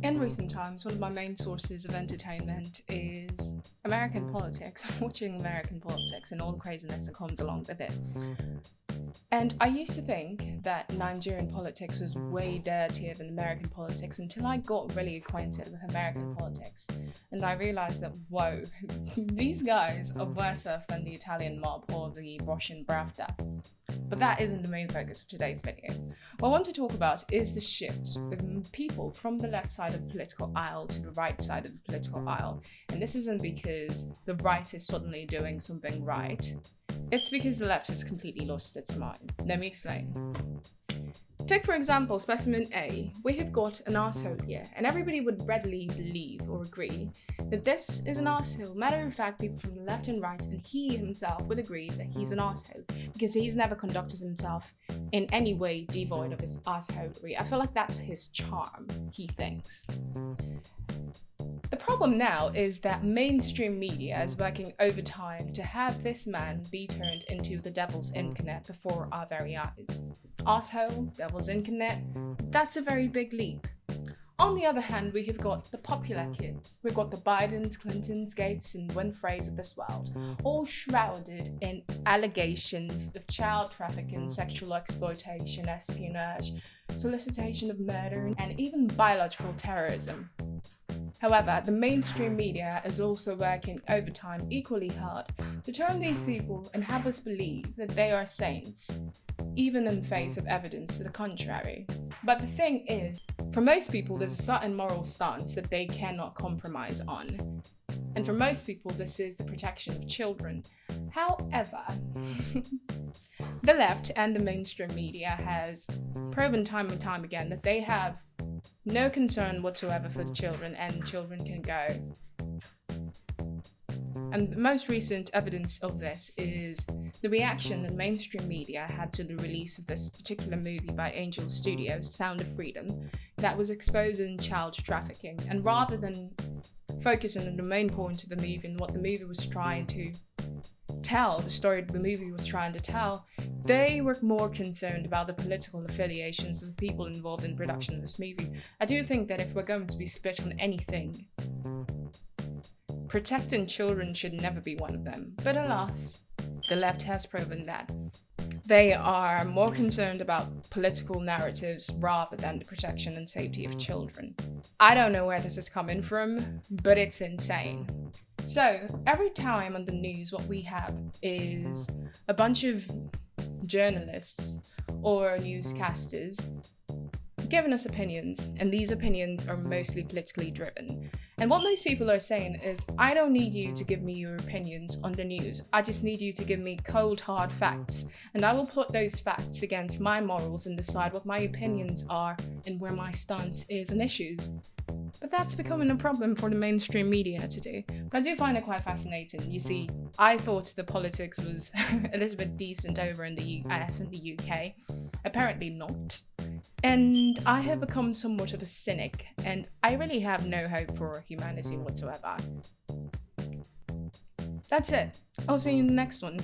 In recent times, one of my main sources of entertainment is American politics, watching American politics and all the craziness that comes along with it. And I used to think that Nigerian politics was way dirtier than American politics until I got really acquainted with American politics. And I realized that, whoa, these guys are worse off than the Italian mob or the Russian Pravda. But that isn't the main focus of today's video. What I want to talk about is the shift of people from the left side of the political aisle to the right side of the political aisle. And this isn't because the right is suddenly doing something right. It's because the left has completely lost its mind. Let me explain. Take, for example, specimen A. We have got an arsehole here, and everybody would readily believe or agree that this is an arsehole. Matter of fact, people from the left and right, and he himself would agree that he's an arsehole because he's never conducted himself in any way devoid of his arseholery. I feel like that's his charm, he thinks. The problem now is that mainstream media is working overtime to have this man be turned into the devil's incarnate before our very eyes. Arsehole, devil's incarnate, that's a very big leap. On the other hand, we have got the popular kids. We've got the Bidens, Clintons, Gates, and Winfreys of this world, all shrouded in allegations of child trafficking, sexual exploitation, espionage, solicitation of murder, and even biological terrorism. However, the mainstream media is also working overtime equally hard to turn these people and have us believe that they are saints, even in the face of evidence to the contrary. But the thing is, for most people, there's a certain moral stance that they cannot compromise on. And for most people, this is the protection of children. However, the left and the mainstream media has proven time and time again that they have no concern whatsoever for the children, and children can go. And the most recent evidence of this is the reaction that mainstream media had to the release of this particular movie by Angel Studios, Sound of Freedom, that was exposing child trafficking. And rather than focusing on the main point of the movie and what the movie was trying to tell, the story the movie was trying to tell, they were more concerned about the political affiliations of the people involved in production of this movie. I do think that if we're going to be split on anything, protecting children should never be one of them. But alas, the left has proven that they are more concerned about political narratives rather than the protection and safety of children. I don't know where this is coming from, but it's insane. So, every time on the news, what we have is a bunch of journalists or newscasters giving us opinions, and these opinions are mostly politically driven. And what most people are saying is, I don't need you to give me your opinions on the news. I just need you to give me cold, hard facts, and I will plot those facts against my morals and decide what my opinions are and where my stance is on issues. But that's becoming a problem for the mainstream media to do. But I do find it quite fascinating. You see, I thought the politics was a little bit decent over in the US and the UK. Apparently not. And I have become somewhat of a cynic, and I really have no hope for humanity whatsoever. That's it. I'll see you in the next one.